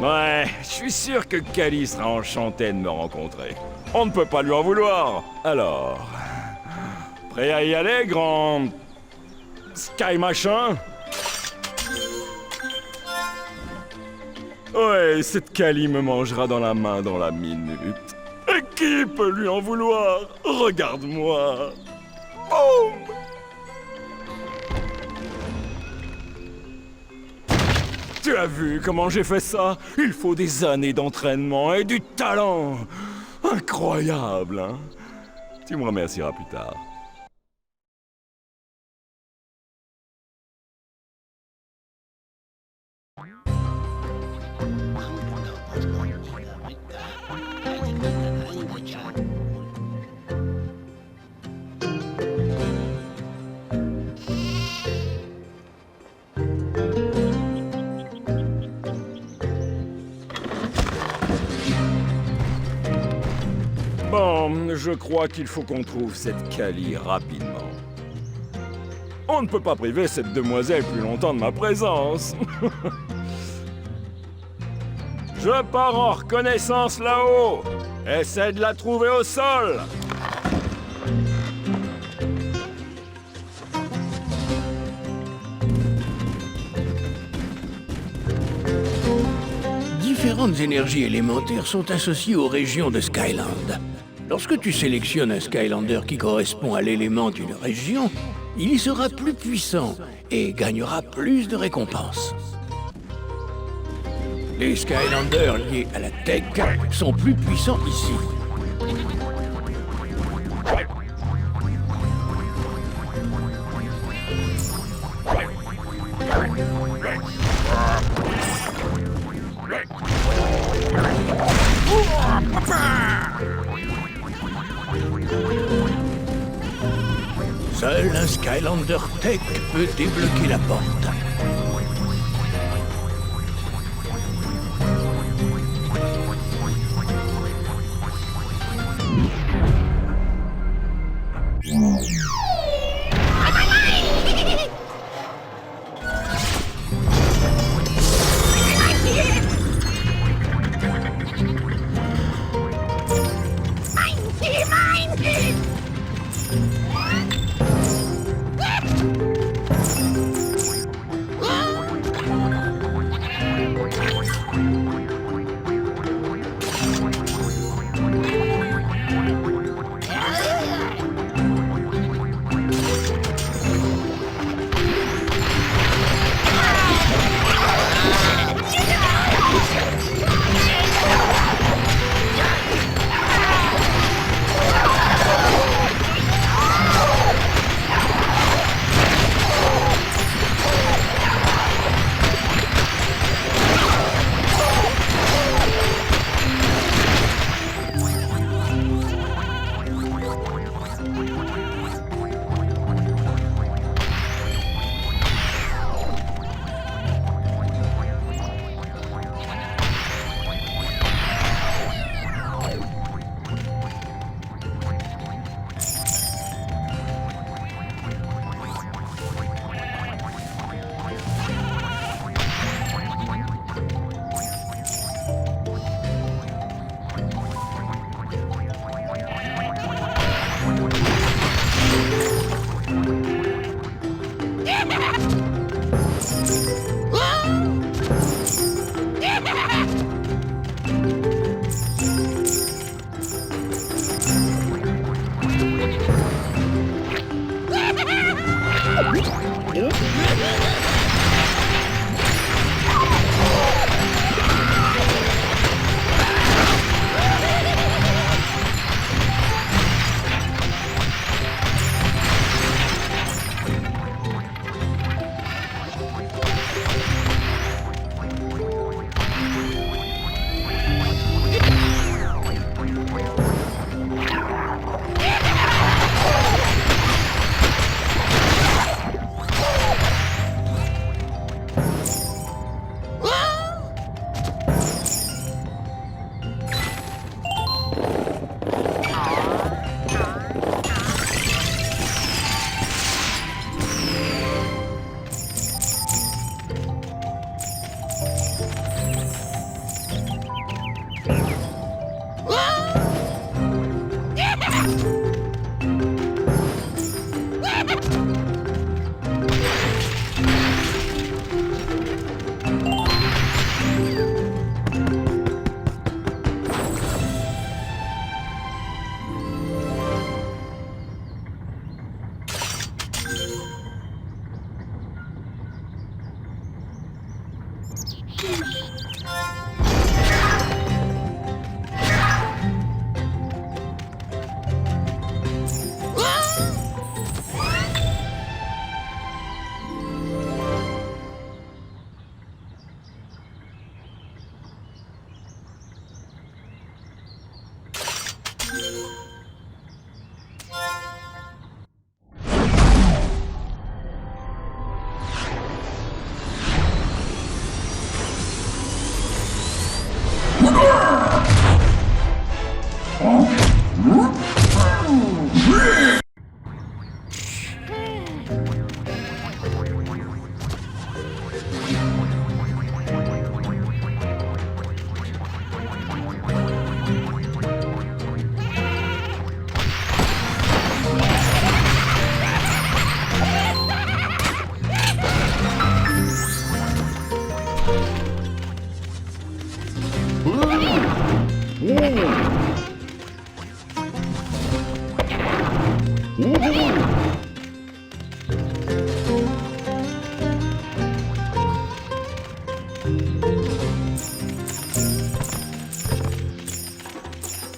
Ouais, je suis sûr que Callie sera enchantée de me rencontrer. On ne peut pas lui en vouloir. Alors... Prêt à y aller, grand... Sky machin? Ouais, cette Callie me mangera dans la main dans la minute. Et qui peut lui en vouloir? Regarde-moi. Boum! Tu as vu comment j'ai fait ça? Il faut des années d'entraînement et du talent. Incroyable, hein? Tu me remercieras plus tard. Bon, je crois qu'il faut qu'on trouve cette Callie rapidement. On ne peut pas priver cette demoiselle plus longtemps de ma présence. Je pars en reconnaissance là-haut. Essaie de la trouver au sol. Différentes énergies élémentaires sont associées aux régions de Skyland. Lorsque tu sélectionnes un Skylander qui correspond à l'élément d'une région, il y sera plus puissant et gagnera plus de récompenses. Les Skylanders liés à la tech sont plus puissants ici. Seul un Skylander Tech peut débloquer la porte.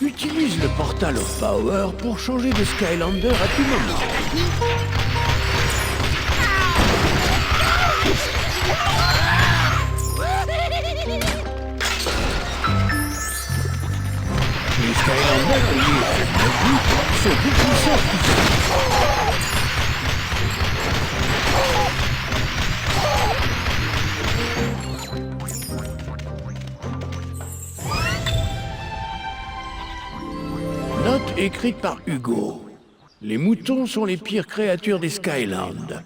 Utilise le Portal of Power pour changer de Skylander à tout moment. Les Skylanders liés à Naboo sont plus puissants qu'ici. Note écrite par Hugo. Les moutons sont les pires créatures des Skylands.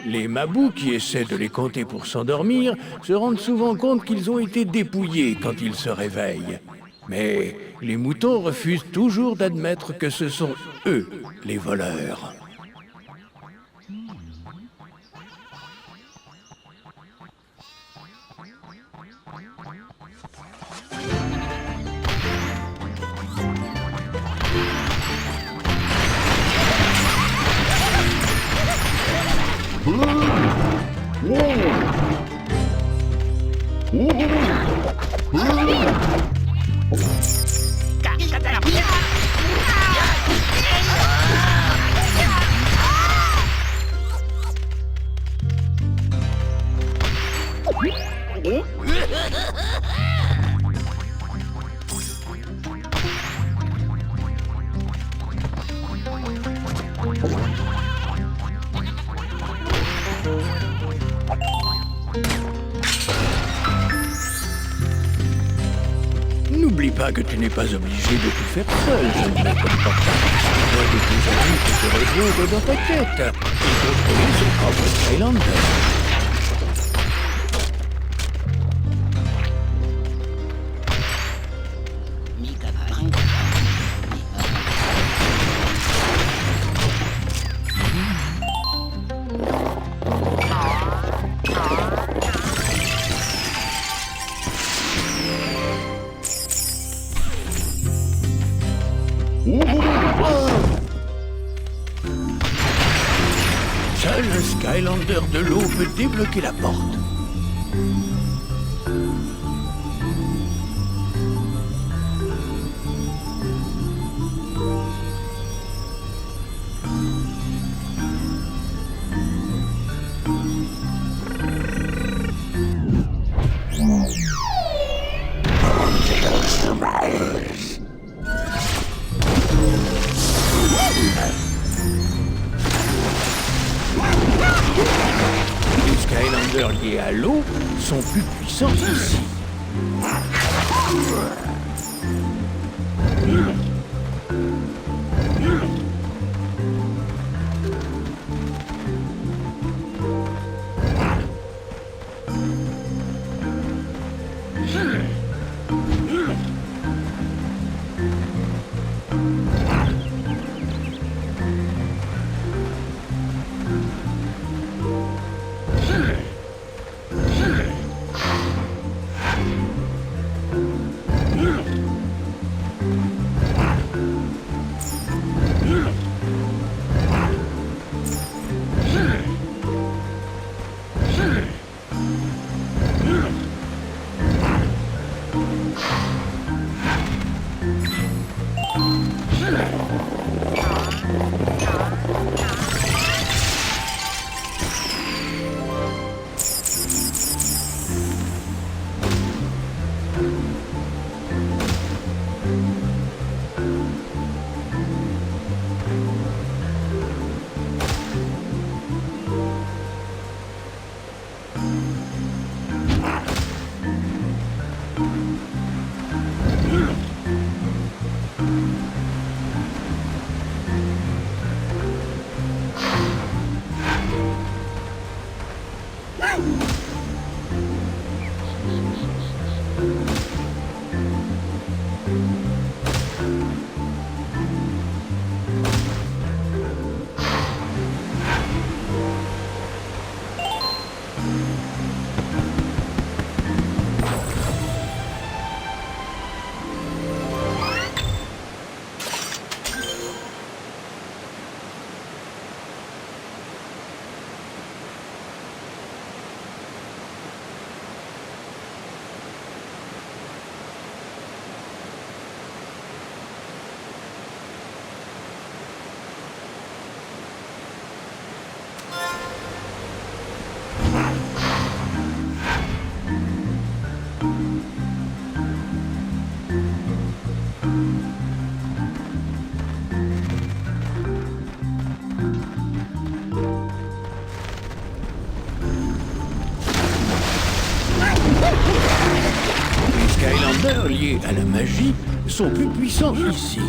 Les Mabous qui essaient de les compter pour s'endormir se rendent souvent compte qu'ils ont été dépouillés quand ils se réveillent. Mais les moutons refusent toujours d'admettre que ce sont eux les voleurs. N'oublie pas que tu n'es pas obligé de tout faire seul, jeune maître du portail. L'un de tes amis peut te rejoindre dans ta quête et contrôler son propre Skylander. Seul un Skylander de l'eau peut débloquer la porte. Les Skylanders liés à l'eau sont plus puissants ici. liés à la magie sont plus puissants ici.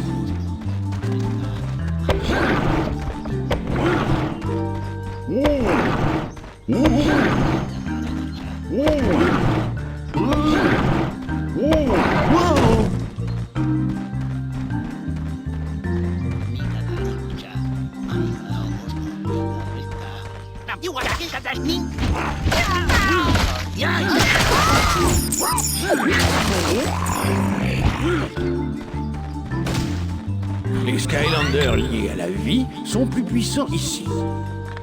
Les Skylanders liés à la vie sont plus puissants ici.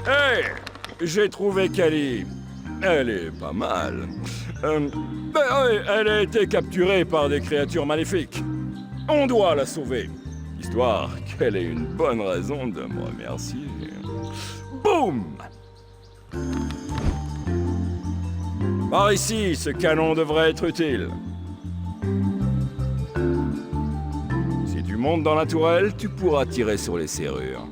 Hey! J'ai trouvé Kali. Elle est pas mal. Elle a été capturée par des créatures maléfiques. On doit la sauver, histoire qu'elle ait une bonne raison de me remercier. Boum! Par ici, ce canon devrait être utile. Si tu montes dans la tourelle, tu pourras tirer sur les serrures.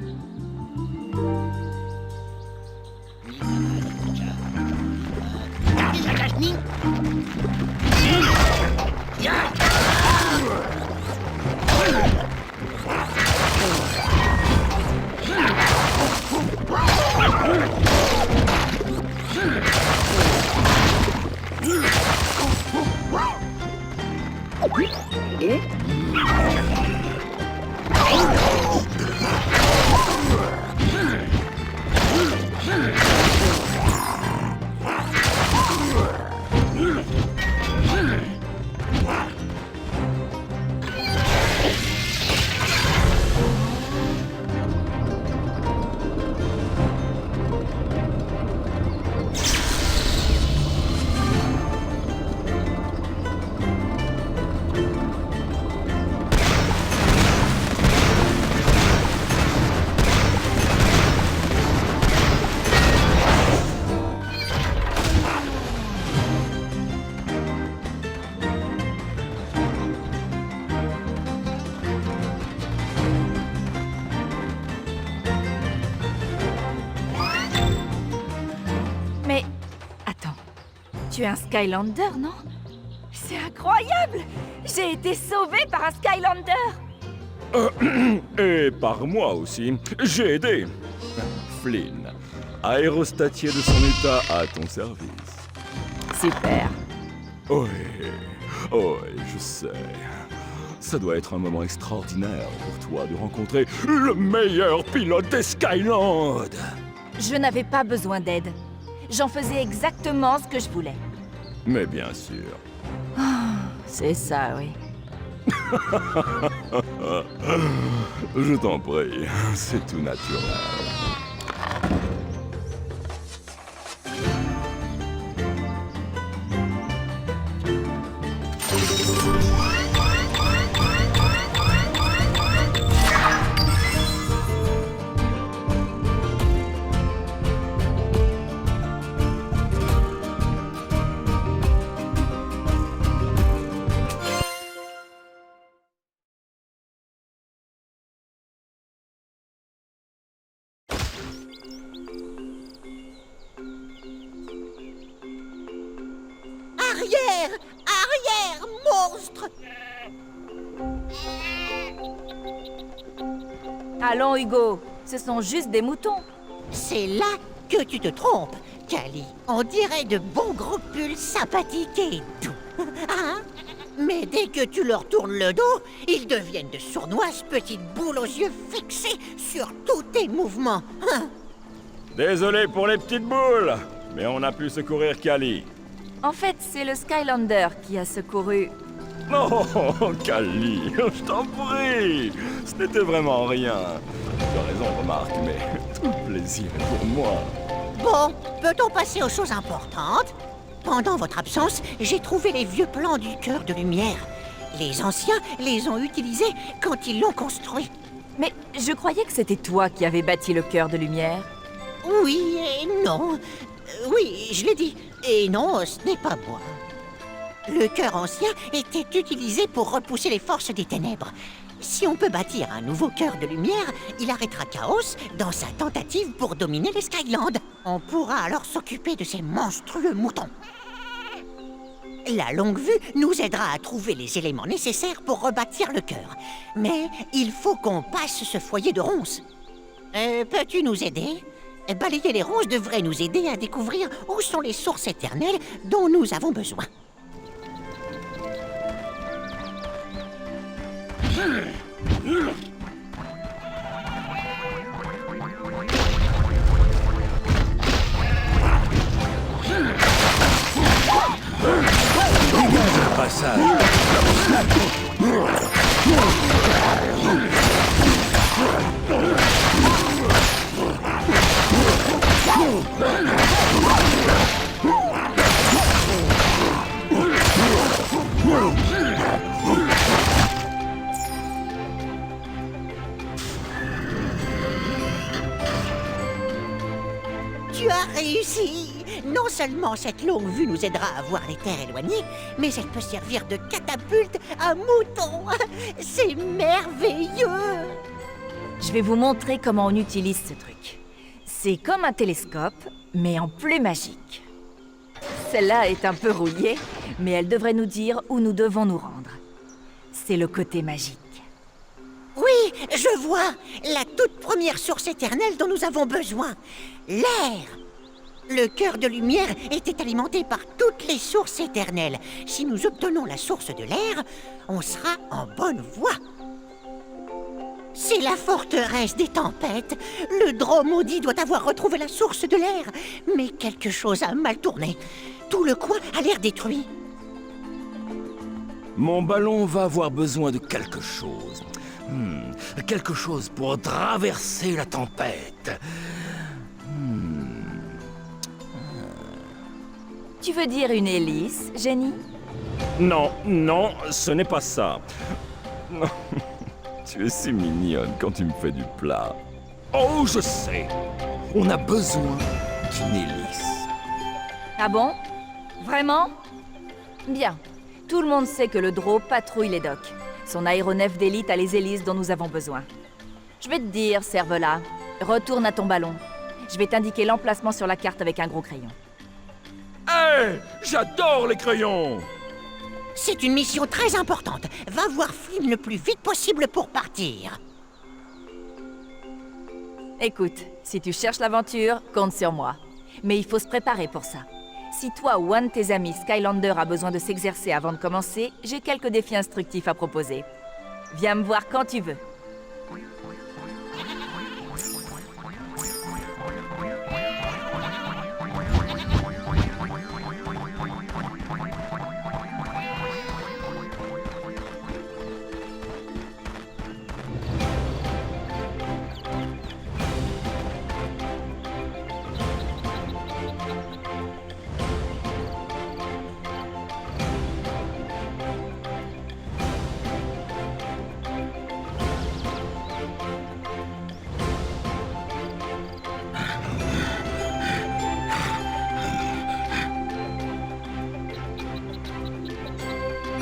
Mais... attends, tu es un Skylander, non? C'est incroyable! J'ai été sauvée par un Skylander! Et par moi aussi. J'ai aidé. Flynn, aérostatier de son état à ton service. Super. Oui, oui, je sais. Ça doit être un moment extraordinaire pour toi de rencontrer le meilleur pilote des Skyland. Je n'avais pas besoin d'aide. J'en faisais exactement ce que je voulais. Mais bien sûr. C'est ça, oui. Je t'en prie, c'est tout naturel. Arrière! Arrière, monstre! Allons, Hugo. Ce sont juste des moutons. C'est là que tu te trompes, Kali. On dirait de bons groupuscules sympathiques et doux. Hein? Mais dès que tu leur tournes le dos, ils deviennent de sournoises petites boules aux yeux fixés sur tous tes mouvements. Hein? Désolé pour les petites boules, mais on a pu secourir Kali. En fait, c'est le Skylander qui a secouru... Oh, Kali, je t'en prie. Ce n'était vraiment rien. Tu as raison, remarque, mais tout le plaisir est pour moi. Bon, peut-on passer aux choses importantes? Pendant votre absence, j'ai trouvé les vieux plans du cœur de lumière. Les anciens les ont utilisés quand ils l'ont construit. Mais je croyais que c'était toi qui avais bâti le cœur de lumière. Oui et non. Oui, je l'ai dit. Et non, ce n'est pas moi. Le cœur ancien était utilisé pour repousser les forces des ténèbres. Si on peut bâtir un nouveau cœur de lumière, il arrêtera Chaos dans sa tentative pour dominer les Skylands. On pourra alors s'occuper de ces monstrueux moutons. La longue vue nous aidera à trouver les éléments nécessaires pour rebâtir le cœur. Mais il faut qu'on passe ce foyer de ronces. Peux-tu nous aider? Balayer les ronces devrait nous aider à découvrir où sont les sources éternelles dont nous avons besoin. Dégage un passage. Tu as réussi! Non seulement cette longue vue nous aidera à voir les terres éloignées, mais elle peut servir de catapulte à moutons! C'est merveilleux! Je vais vous montrer comment on utilise ce truc. C'est comme un télescope, mais en plus magique. Celle-là est un peu rouillée, mais elle devrait nous dire où nous devons nous rendre. C'est le côté magique. Oui, je vois! La toute première source éternelle dont nous avons besoin. L'air! Le cœur de lumière était alimenté par toutes les sources éternelles. Si nous obtenons la source de l'air, on sera en bonne voie. C'est la forteresse des tempêtes. Le drôme maudit doit avoir retrouvé la source de l'air. Mais quelque chose a mal tourné. Tout le coin a l'air détruit. Mon ballon va avoir besoin de quelque chose. Quelque chose pour traverser la tempête. Tu veux dire une hélice, Jenny? Non, non, ce n'est pas ça. Non. Tu es si mignonne quand tu me fais du plat. Oh, je sais. On a besoin d'une hélice. Ah bon? Vraiment? Bien. Tout le monde sait que le Drô patrouille les docks. Son aéronef d'élite a les hélices dont nous avons besoin. Je vais te dire, Cervelas, retourne à ton ballon. Je vais t'indiquer l'emplacement sur la carte avec un gros crayon. Hé! J'adore les crayons! C'est une mission très importante. Va voir Flynn le plus vite possible pour partir. Écoute, si tu cherches l'aventure, compte sur moi. Mais il faut se préparer pour ça. Si toi ou un de tes amis Skylander a besoin de s'exercer avant de commencer, j'ai quelques défis instructifs à proposer. Viens me voir quand tu veux.